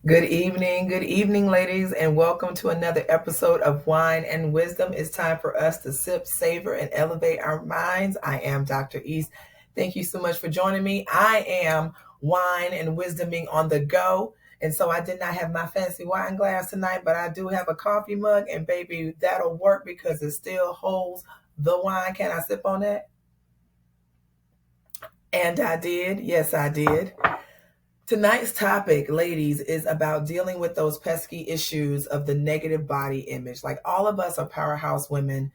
Good evening, ladies, and welcome to another episode of Wine and Wisdom. It's time for us to sip, savor, and elevate our minds. I am Dr. East. Thank you so much for joining me. I am wine and wisdoming on the go. And so I did not have my fancy wine glass tonight, but I do have a coffee mug, and baby, that'll work because it still holds the wine. Can I sip on that? And I did. Yes, I did. Tonight's topic, ladies, is about dealing with those pesky issues of the negative body image. Like all of us are powerhouse women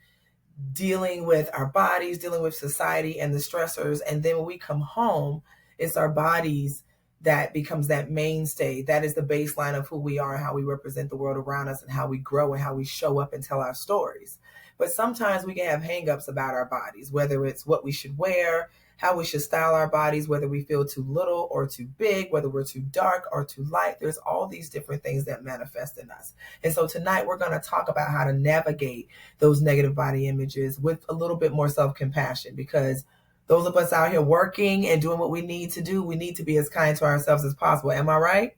dealing with our bodies, dealing with society and the stressors. And then when we come home, it's our bodies that becomes that mainstay. That is the baseline of who we are and how we represent the world around us and how we grow and how we show up and tell our stories. But sometimes we can have hangups about our bodies, whether it's what we should wear, how we should style our bodies, whether we feel too little or too big, whether we're too dark or too light. There's all these different things that manifest in us. And so tonight we're going to talk about how to navigate those negative body images with a little bit more self-compassion, because those of us out here working and doing what we need to do, we need to be as kind to ourselves as possible. Am I right?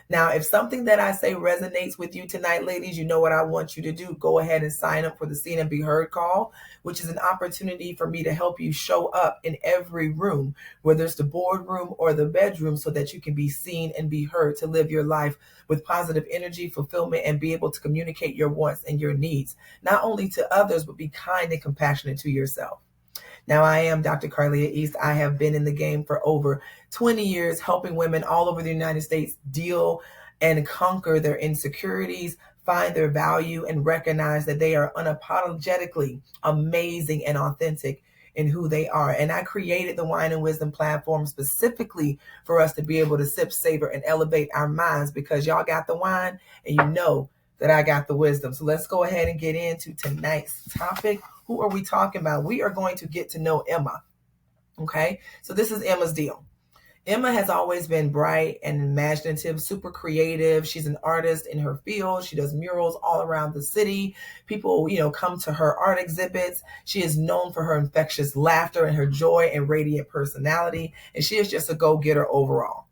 Now, if something that I say resonates with you tonight, ladies, you know what I want you to do. Go ahead and sign up for the Seen and Be Heard call, which is an opportunity for me to help you show up in every room, whether it's the boardroom or the bedroom, so that you can be seen and be heard, to live your life with positive energy, fulfillment, and be able to communicate your wants and your needs, not only to others, but be kind and compassionate to yourself. Now, I am Dr. Carlia East. I have been in the game for over 20 years, helping women all over the United States deal and conquer their insecurities, find their value, and recognize that they are unapologetically amazing and authentic in who they are. And I created the Wine and Wisdom platform specifically for us to be able to sip, savor, and elevate our minds, because y'all got the wine and you know that I got the wisdom. So let's go ahead and get into tonight's topic. Who are we talking about? We are going to get to know Emma. Okay, so this is Emma's deal. Emma has always been bright and imaginative, super creative. She's an artist in her field. She does murals all around the city. People, come to her art exhibits. She is known for her infectious laughter and her joy and radiant personality. And she is just a go-getter overall.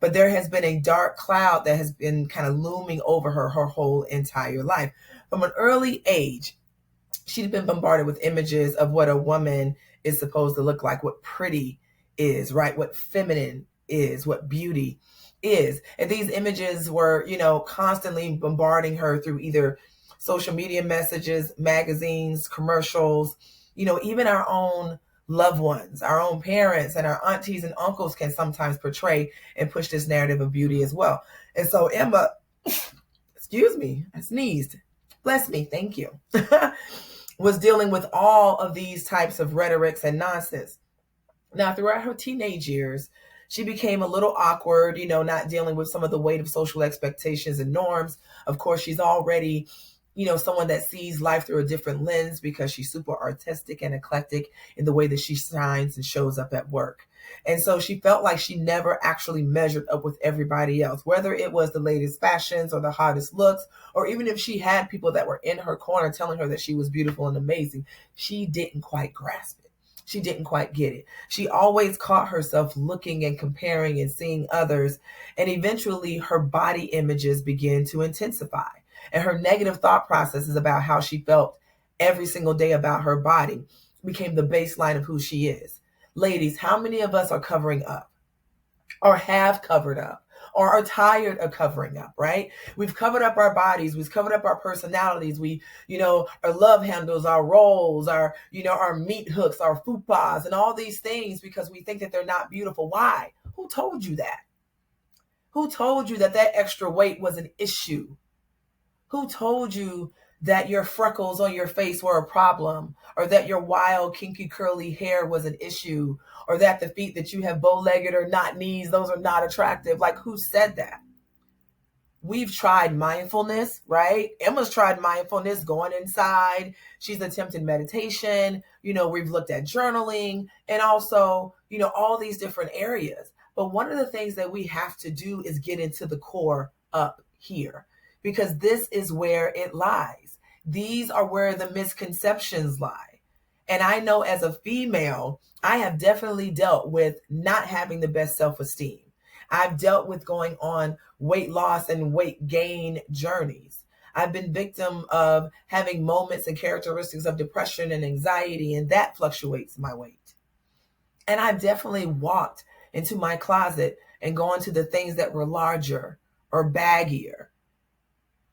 But there has been a dark cloud that has been kind of looming over her whole entire life. From an early age, she'd been bombarded with images of what a woman is supposed to look like, what pretty is, right? What feminine is, what beauty is. And these images were, constantly bombarding her through either social media messages, magazines, commercials, even our own loved ones, our own parents and our aunties and uncles can sometimes portray and push this narrative of beauty as well. And so Emma, excuse me, I sneezed. Bless me. Thank you. Was dealing with all of these types of rhetorics and nonsense. Now, throughout her teenage years, she became a little awkward, not dealing with some of the weight of social expectations and norms. Of course, she's already, someone that sees life through a different lens, because she's super artistic and eclectic in the way that she shines and shows up at work. And so she felt like she never actually measured up with everybody else, whether it was the latest fashions or the hottest looks, or even if she had people that were in her corner telling her that she was beautiful and amazing, she didn't quite grasp it. She didn't quite get it. She always caught herself looking and comparing and seeing others. And eventually her body images began to intensify. And her negative thought processes about how she felt every single day about her body became the baseline of who she is. Ladies, how many of us are covering up, or have covered up, or are tired of covering up, right? We've covered up our bodies. We've covered up our personalities. We, our love handles, our roles, our meat hooks, our fupas, and all these things, because we think that they're not beautiful. Why? Who told you that? Who told you that extra weight was an issue? Who told you that your freckles on your face were a problem, or that your wild, kinky, curly hair was an issue, or that the feet that you have bow-legged or not knees, those are not attractive? Like, who said that? We've tried mindfulness, right? Emma's tried mindfulness, going inside. She's attempted meditation. We've looked at journaling and also, all these different areas. But one of the things that we have to do is get into the core up here, because this is where it lies. These are where the misconceptions lie. And I know as a female, I have definitely dealt with not having the best self-esteem. I've dealt with going on weight loss and weight gain journeys. I've been victim of having moments and characteristics of depression and anxiety, and that fluctuates my weight. And I've definitely walked into my closet and gone to the things that were larger or baggier.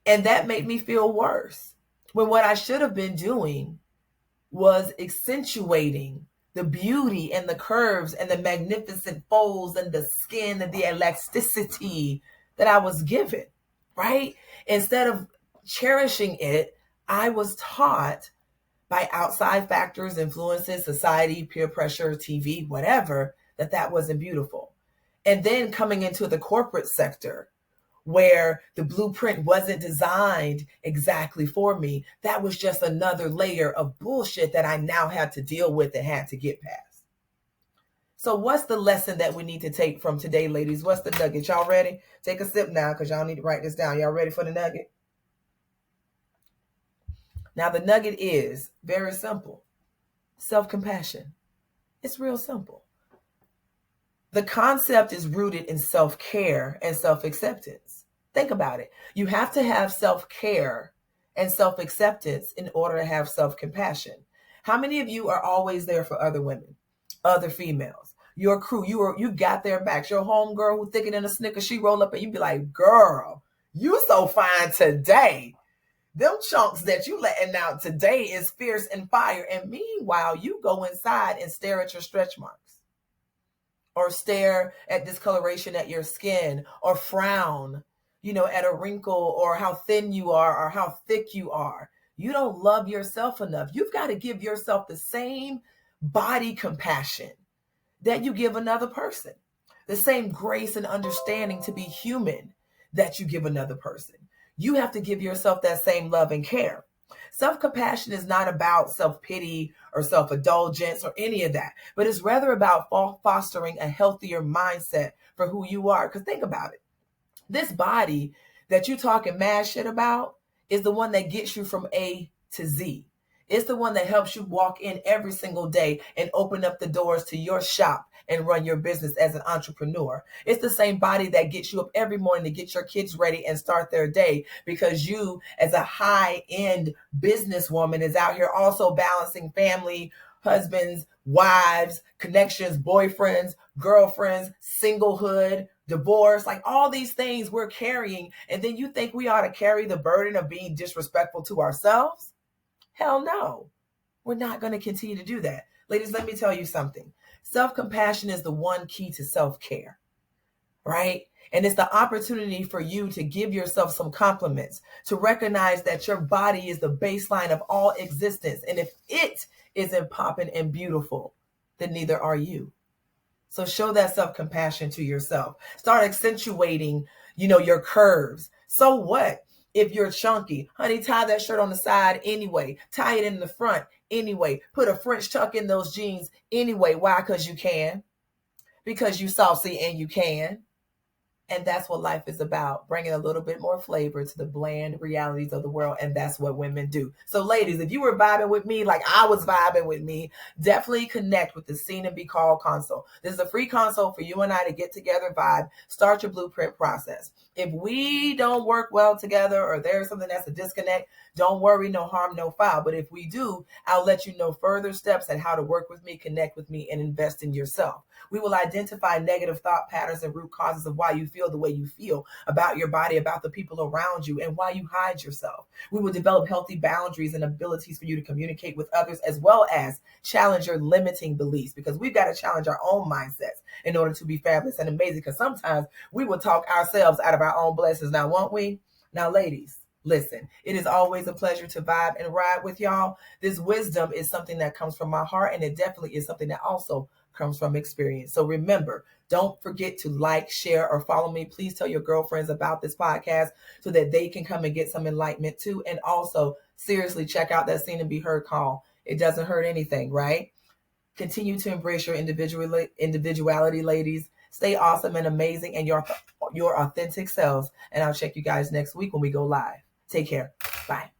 And that made me feel worse, when what I should have been doing was accentuating the beauty and the curves and the magnificent folds and the skin and the elasticity that I was given, right? Instead of cherishing it, I was taught by outside factors, influences, society, peer pressure, TV, whatever, that wasn't beautiful. And then coming into the corporate sector, where the blueprint wasn't designed exactly for me, that was just another layer of bullshit that I now had to deal with and had to get past. So what's the lesson that we need to take from today, ladies? What's the nugget? Y'all ready? Take a sip now, because y'all need to write this down. Y'all ready for the nugget? Now, the nugget is very simple. Self-compassion. It's real simple. The concept is rooted in self-care and self-acceptance. Think about it. You have to have self-care and self-acceptance in order to have self-compassion. How many of you are always there for other women, other females, your crew? You got their backs. Your homegirl who thicker than a Snickers, she roll up and you be like, girl, you so fine today. Them chunks that you letting out today is fierce and fire. And meanwhile, you go inside and stare at your stretch marks, or stare at discoloration at your skin, or frown, at a wrinkle, or how thin you are, or how thick you are. You don't love yourself enough. You've got to give yourself the same body compassion that you give another person, the same grace and understanding to be human that you give another person. You have to give yourself that same love and care. Self-compassion is not about self-pity or self-indulgence or any of that, but it's rather about fostering a healthier mindset for who you are. Because think about it. This body that you talking mad shit about is the one that gets you from A to Z. It's the one that helps you walk in every single day and open up the doors to your shop and run your business as an entrepreneur. It's the same body that gets you up every morning to get your kids ready and start their day, because you, as a high-end businesswoman, is out here also balancing family, husbands, wives, connections, boyfriends, girlfriends, singlehood, divorce, like all these things we're carrying. And then you think we ought to carry the burden of being disrespectful to ourselves? Hell no. We're not going to continue to do that. Ladies, let me tell you something. Self-compassion is the one key to self-care, right? And it's the opportunity for you to give yourself some compliments, to recognize that your body is the baseline of all existence. And if it isn't popping and beautiful, then neither are you. So show that self-compassion to yourself. Start accentuating, your curves. So what? If you're chunky, honey, tie that shirt on the side anyway. Tie it in the front anyway. Put a French tuck in those jeans anyway. Why? Because you can. Because you saucy and you can. And that's what life is about, bringing a little bit more flavor to the bland realities of the world. And that's what women do. So ladies, if you were vibing with me like I was vibing with me, definitely connect with the Seen and Be Called console. This is a free console for you and I to get together, vibe, start your blueprint process. If we don't work well together, or there's something that's a disconnect, don't worry, no harm, no foul. But if we do, I'll let you know further steps on how to work with me, connect with me, and invest in yourself. We will identify negative thought patterns and root causes of why you feel the way you feel about your body, about the people around you, and why you hide yourself. We will develop healthy boundaries and abilities for you to communicate with others, as well as challenge your limiting beliefs, because we've got to challenge our own mindsets in order to be fabulous and amazing, because sometimes we will talk ourselves out of our own blessings. Now, won't we? Now, ladies, listen, it is always a pleasure to vibe and ride with y'all. This wisdom is something that comes from my heart, and it definitely is something that also comes from experience. So remember, don't forget to like, share, or follow me. Please tell your girlfriends about this podcast so that they can come and get some enlightenment too. And also, seriously, check out that Seen and Be Heard call. It doesn't hurt anything, right? Continue to embrace your individuality, ladies. Stay awesome and amazing and your authentic selves. And I'll check you guys next week when we go live. Take care. Bye.